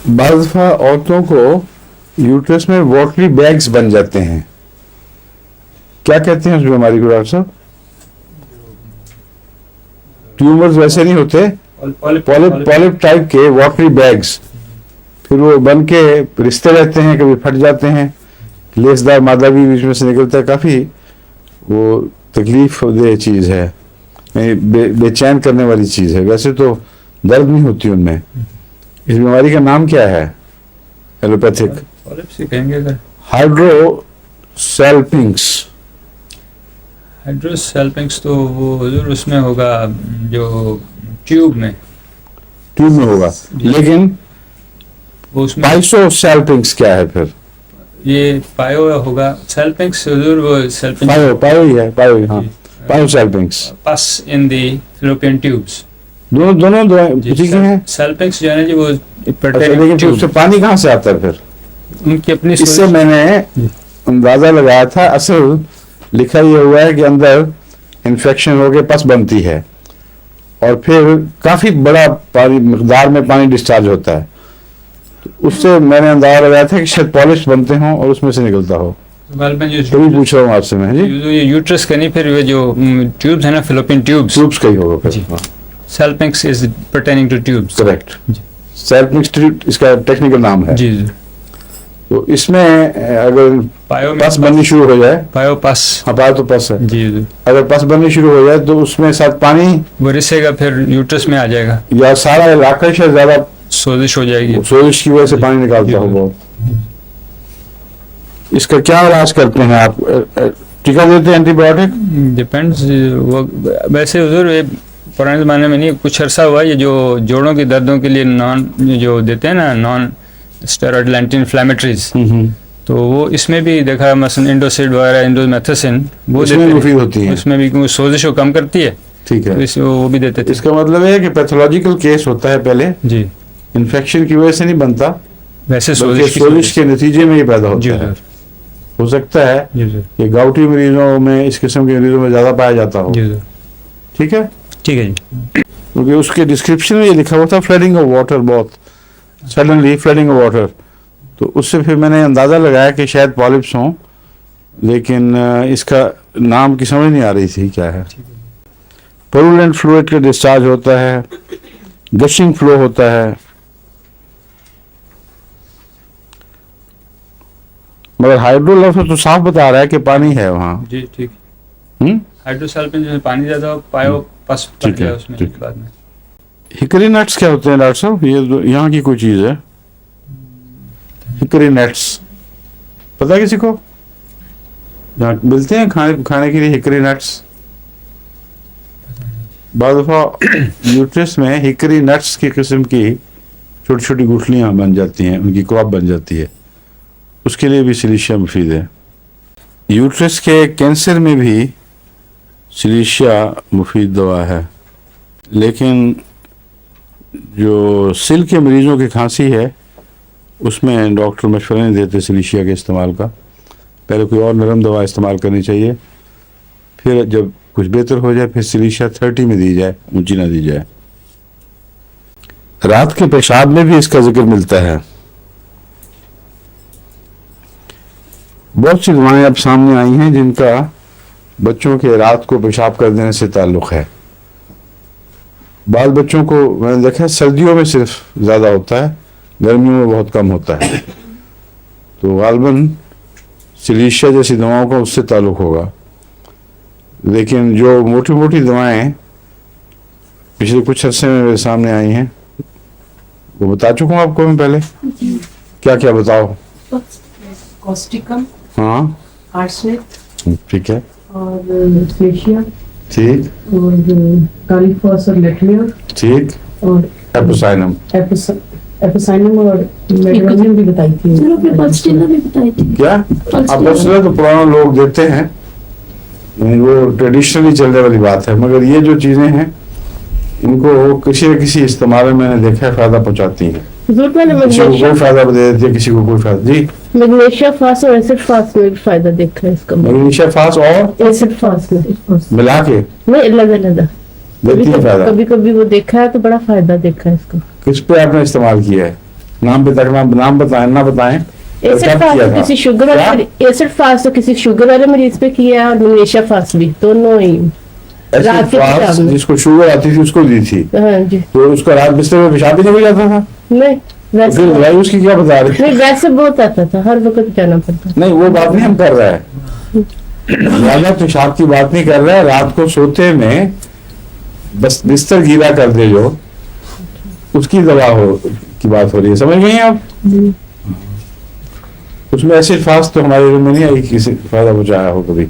बाज़ दफ़ा औरतों को यूट्रस में वाटरी बैग्स बन जाते हैं, क्या कहते हैं उस बीमारी को डॉक्टर साहब? ट्यूमर्स वैसे नहीं होते, पॉलिप टाइप के वाटरी बैग्स, फिर वो बन के रिश्ते रहते हैं, कभी फट जाते हैं, लेसदार मादा भी बीच में से निकलता है, काफ़ी वो तकलीफ दे चीज़ है, बेचैन करने वाली चीज़ है। वैसे तो दर्द नहीं होती उनमें। इस बीमारी का नाम क्या है एलोपैथिक? हाइड्रोसेल्पिंक्स। हाइड्रोसेल्पिंक्स तो वो हजूर उसमें होगा जो ट्यूब में होगा, लेकिन उसमें पाइसोसेल्पिंक्स क्या है फिर? ये पायो होगा। सेल्पिंक्स हजूर वो सेल्पिंक्स पायो ही है, हाँ, पाइसोसेल्पिंक्स। पास इन द फैलोपियन ट्यूब्स। दोनों ठीक है। सेल्पिंक्स जो है ना जी वो लेकिन फिर उससे पानी कहाँ से आता है फिर? उनकी अपनी इससे मैंने अंदाजा लगाया था, असल लिखा ये हुआ है कि अंदर इन्फेक्शन होके पस बनती है और फिर काफी बड़ा पानी मिकदार में पानी डिस्चार्ज होता है, तो उससे मैंने अंदाजा लगाया था कि शायद पॉलिश बनते हों और उसमें से निकलता हो। तभी पूछ रहा हूँ आपसे मैं जी। ये यूट्रस का नहीं, फिर ये जो ट्यूब्स है ना फैलोपियन ट्यूब्स का ही होगा फिर। Salpinx is pertaining to tubes. Correct, salpinx इसका टेक्निकल नाम है जी। तो इसमें अगर पायो पस बननी शुरू हो जाए, पायो पस, हाँ पायो तो पस है जी। अगर पस बननी शुरू हो जाए तो उसमें साथ पानी वो रिसेगा, फिर यूट्रस में आ जाएगा, या सारा इलाका शायद ज्यादा सोजिश हो जाएगी, सोजिश की वजह से पानी निकालता हो बहुत। इसका क्या इलाज करते हैं आप? टीका देते हैं, एंटीबायोटिक? डिपेंड्स। वो वैसे हुजूर पुराने ज़माने में नहीं, कुछ अरसा हुआ ये जो जोड़ों की दर्दों के लिए जो देते हैं ना नॉन स्टेरॉइडल एंटी इन्फ्लेमेटरीज, तो वो इसमें भी देखा, मसलन इंडोसिड वगैरह, इंडोमेथासिन, वो देते मुफीद होती है, उसमें भी सोजिश को कम करती है। ठीक है, तो वो भी देते थे। इसका मतलब है कि पैथोलॉजिकल केस होता है पहले जी, इन्फेक्शन की वजह से नहीं बनता, वैसे सोजिश के नतीजे में ये पैदा होता है। हो सकता है कि गाउटी मरीजों में, इस किस्म के मरीजों में ज्यादा पाया जाता हो। ठीक है, ठीक है जी। क्योंकि उसके डिस्क्रिप्शन में ये लिखा हुआ था फ्लडिंग ऑफ वाटर, बहुत सडनली फ्लडिंग ऑफ वाटर, तो उससे फिर मैंने अंदाजा लगाया कि शायद पॉलिप्स हों, लेकिन इसका नाम की समझ नहीं आ रही थी क्या है। पुरुलेंट फ्लूइड का डिस्चार्ज होता है, गशिंग फ्लो होता है, मगर हाइड्रोलफ तो साफ बता रहा है कि पानी है वहाँ जी। ठीक, हाइड्रोसेल्पिन जो पानी ज्यादा पायो पस पड़ गया उसमें बाद में। हिकरी नट्स क्या होते हैं डॉक्टर साहब? ये यहाँ की कोई चीज है, हिकरी नट्स, पता है किसी को? यहाँ मिलते हैं खाने के लिए हिकरी नट्स। बाद दफा यूट्रस में हिकरी नट्स की किस्म की छोटी छोटी गुठलियाँ बन जाती हैं, उनकी क्रॉप बन जाती है, उसके लिए भी सिलिशिया मुफीद है। यूट्रस के कैंसर में भी सिलिशिया मुफीद दवा है, लेकिन जो सिल के मरीजों की खांसी है उसमें डॉक्टर मशवरा नहीं देते सिलिशिया के इस्तेमाल का। पहले कोई और नरम दवा इस्तेमाल करनी चाहिए, फिर जब कुछ बेहतर हो जाए फिर सिलिशिया 30 में दी जाए, ऊंची ना दी जाए। रात के पेशाब में भी इसका जिक्र मिलता है। बहुत सी दवाएं अब सामने आई हैं जिनका बच्चों के रात को पेशाब कर देने से ताल्लुक है। बाल बच्चों को मैंने देखा सर्दियों में सिर्फ ज़्यादा होता है, गर्मियों में बहुत कम होता है, तो गालबन सिलिशिया जैसी दवाओं का उससे ताल्लुक होगा। लेकिन जो मोटी मोटी दवाएं पिछले कुछ अर्से में मेरे सामने आई हैं वो बता चुका हूँ आपको मैं पहले। क्या क्या बताओ? कॉस्टिकम, हाँ, आर्सेनिक, ठीक है, और फ्लेशिया, ठीक, और कालीफॉस और लेटरियर, ठीक, और एपोसाइनम और मेडोनियम भी बताई थी। भी बताई थी। क्या अब तो पुराना लोग देते हैं, वो ट्रेडिशनली चलने वाली बात है, मगर ये जो चीजें हैं इनको किसी न किसी इस्तेमाल में मैंने देखा है फायदा पहुंचाती हैं। किसी को कोई फायदा दे देती है, किसी को कोई फायदा। जी, मैग्नीशिया फास्ट और एसिड फास्ट में भी फायदा देखा है इसका। मैग्नीशिया फास्ट और एसिड फास्ट में मिला के नहीं, अलग अलग देती है फायदा। कभी कभी वो देखा है तो बड़ा फायदा देखा है इसका। किस पे आपने इस्तेमाल किया है? नाम पे तक नाम बताएं ना बताएं। और एसिड कब फास्ट किया तो था? किसी शुगर क्या? वाले एसिड फास्ट तो किसी शुगर वाले मरीज पे किया और मलेशिया फास्ट भी दोनों ही। ऐसे रात के फास्ट पेशाब में। जिसको शुगर आती थी उसको दी थी, हाँ जी। तो उसका रात बिस्तर में पेशाब भी निकल जाता था, नहीं तो वैसे फिर दवाई उसकी क्या बता रहे? नहीं वैसे बहुत आता था, हर वक्त जाना पड़ता। नहीं वो बात नहीं हम कर रहे हैं, ज्यादा पेशाब की बात नहीं कर रहे हैं। रात को सोते में बस बिस्तर गीला कर दे जो, उसकी दवा हो की बात हो रही है, समझ गई आप? उसमें एसिड फास्ट तो हमारे रूम में नहीं आई, किसी फायदा पहुंचाया हो कभी।